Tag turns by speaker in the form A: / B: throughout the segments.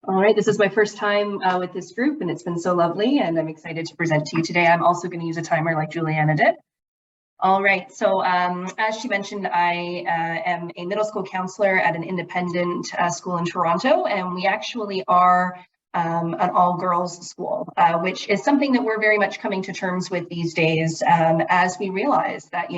A: All right, this is my first time with this group, and it's been so lovely, and I'm excited to present to you today. I'm also going to use a timer like Juliana did. All right, so as she mentioned, I am a middle school counselor at an independent school in Toronto, and we actually are an all-girls school, which is something that we're very much coming to terms with these days as we realize that,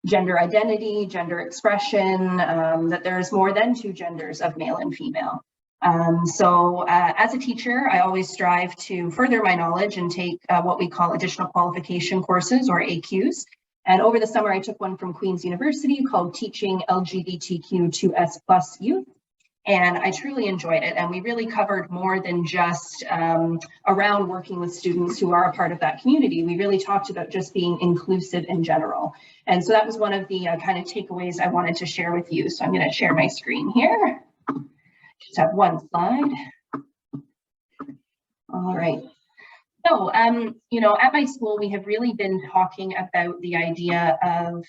A: gender identity, gender expression, that there's more than two genders of male and female. As a teacher, I always strive to further my knowledge and take what we call additional qualification courses, or AQs. And over the summer, I took one from Queen's University called Teaching LGBTQ2S+ Youth. And I truly enjoyed it. And we really covered more than just around working with students who are a part of that community. We really talked about just being inclusive in general. And so that was one of the kind of takeaways I wanted to share with you. So I'm going to share my screen here. Just have one slide. All right. So, at my school, we have really been talking about the idea of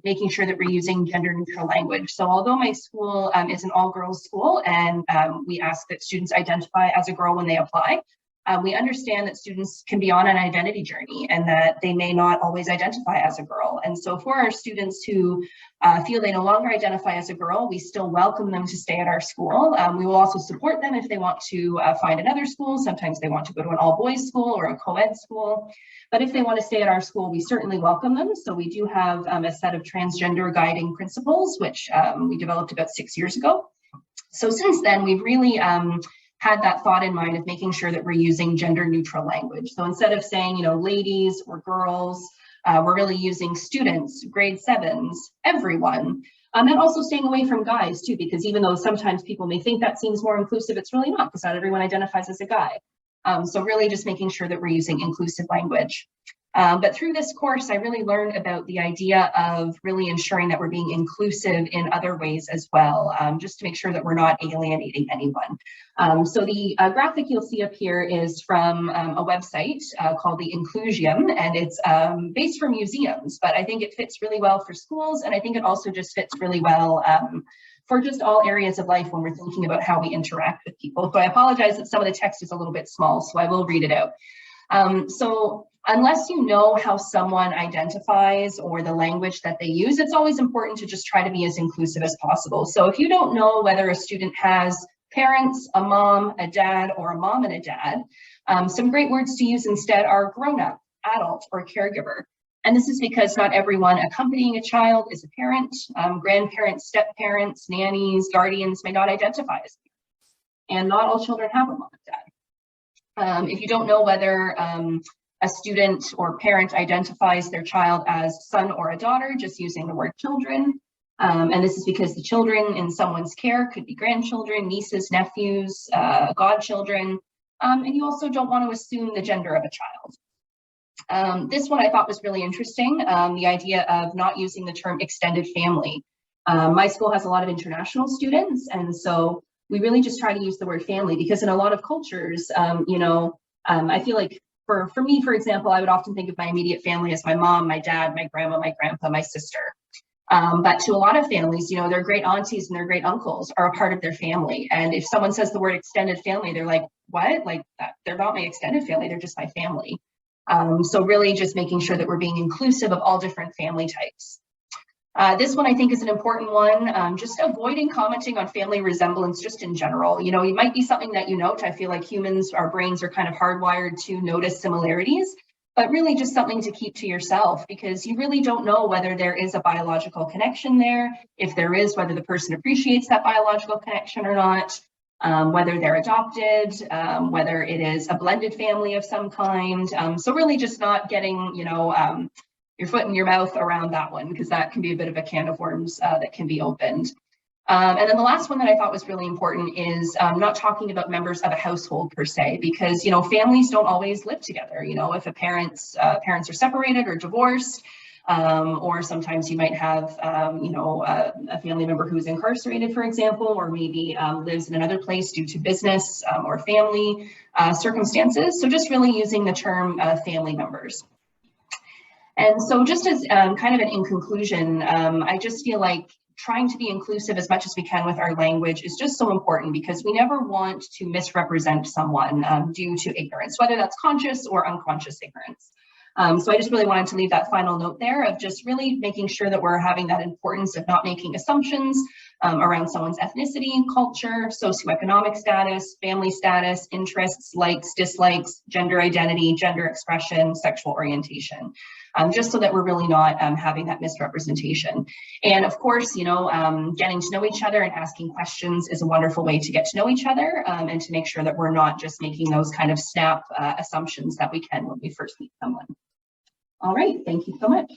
A: making sure that we're using gender neutral language. So although my school is an all girls school and we ask that students identify as a girl when they apply, we understand that students can be on an identity journey and that they may not always identify as a girl. And so for our students who feel they no longer identify as a girl, we still welcome them to stay at our school. We will also support them if they want to find another school. Sometimes they want to go to an all boys school or a co-ed school. But if they want to stay at our school, we certainly welcome them. So we do have a set of transgender guiding principles, which we developed about 6 years ago. So since then, we've really had that thought in mind of making sure that we're using gender neutral language. So instead of saying, ladies or girls, we're really using students, grade 7s, everyone, and also staying away from guys too, because even though sometimes people may think that seems more inclusive, it's really not, because not everyone identifies as a guy. So really just making sure that we're using inclusive language. But through this course, I really learned about the idea of really ensuring that we're being inclusive in other ways as well, just to make sure that we're not alienating anyone. So the graphic you'll see up here is from a website called the Inclusium, and it's based for museums, but I think it fits really well for schools, and I think it also just fits really well for just all areas of life when we're thinking about how we interact with people. So I apologize that some of the text is a little bit small, so I will read it out. So unless you know how someone identifies or the language that they use, it's always important to just try to be as inclusive as possible. So if you don't know whether a student has parents, a mom, a dad, or a mom and a dad, some great words to use instead are grown-up, adult, or caregiver. And this is because not everyone accompanying a child is a parent. Grandparents, step-parents, nannies, guardians may not identify as parents. And not all children have a mom and dad. If you don't know whether a student or parent identifies their child as son or a daughter, just using the word children. And this is because the children in someone's care could be grandchildren, nieces, nephews, godchildren. And you also don't want to assume the gender of a child. This one I thought was really interesting, the idea of not using the term extended family. My school has a lot of international students, and so we really just try to use the word family, because in a lot of cultures, I feel like for me, for example, I would often think of my immediate family as my mom, my dad, my grandma, my grandpa, my sister. But to a lot of families, their great aunties and their great uncles are a part of their family. And if someone says the word extended family, they're like, what? Like that? They're not my extended family, they're just my family. So really just making sure that we're being inclusive of all different family types. This one I think is an important one, just avoiding commenting on family resemblance just in general. It might be something that you note. I feel like humans, our brains are kind of hardwired to notice similarities, but really just something to keep to yourself, because you really don't know whether there is a biological connection there. If there is, whether the person appreciates that biological connection or not, whether they're adopted, whether it is a blended family of some kind. So really just not getting, your foot in your mouth around that one, because that can be a bit of a can of worms that can be opened. And then the last one that I thought was really important is not talking about members of a household per se, because, families don't always live together. If a parents are separated or divorced, or sometimes you might have, a family member who's incarcerated, for example, or maybe lives in another place due to business or family circumstances. So just really using the term family members. And so just as kind of in conclusion, I just feel like trying to be inclusive as much as we can with our language is just so important, because we never want to misrepresent someone due to ignorance, whether that's conscious or unconscious ignorance. So I just really wanted to leave that final note there of just really making sure that we're having that importance of not making assumptions around someone's ethnicity, culture, socioeconomic status, family status, interests, likes, dislikes, gender identity, gender expression, sexual orientation, just so that we're really not having that misrepresentation. And of course, you know, getting to know each other and asking questions is a wonderful way to get to know each other, and to make sure that we're not just making those kind of snap assumptions that we can when we first meet someone. All right, thank you so much.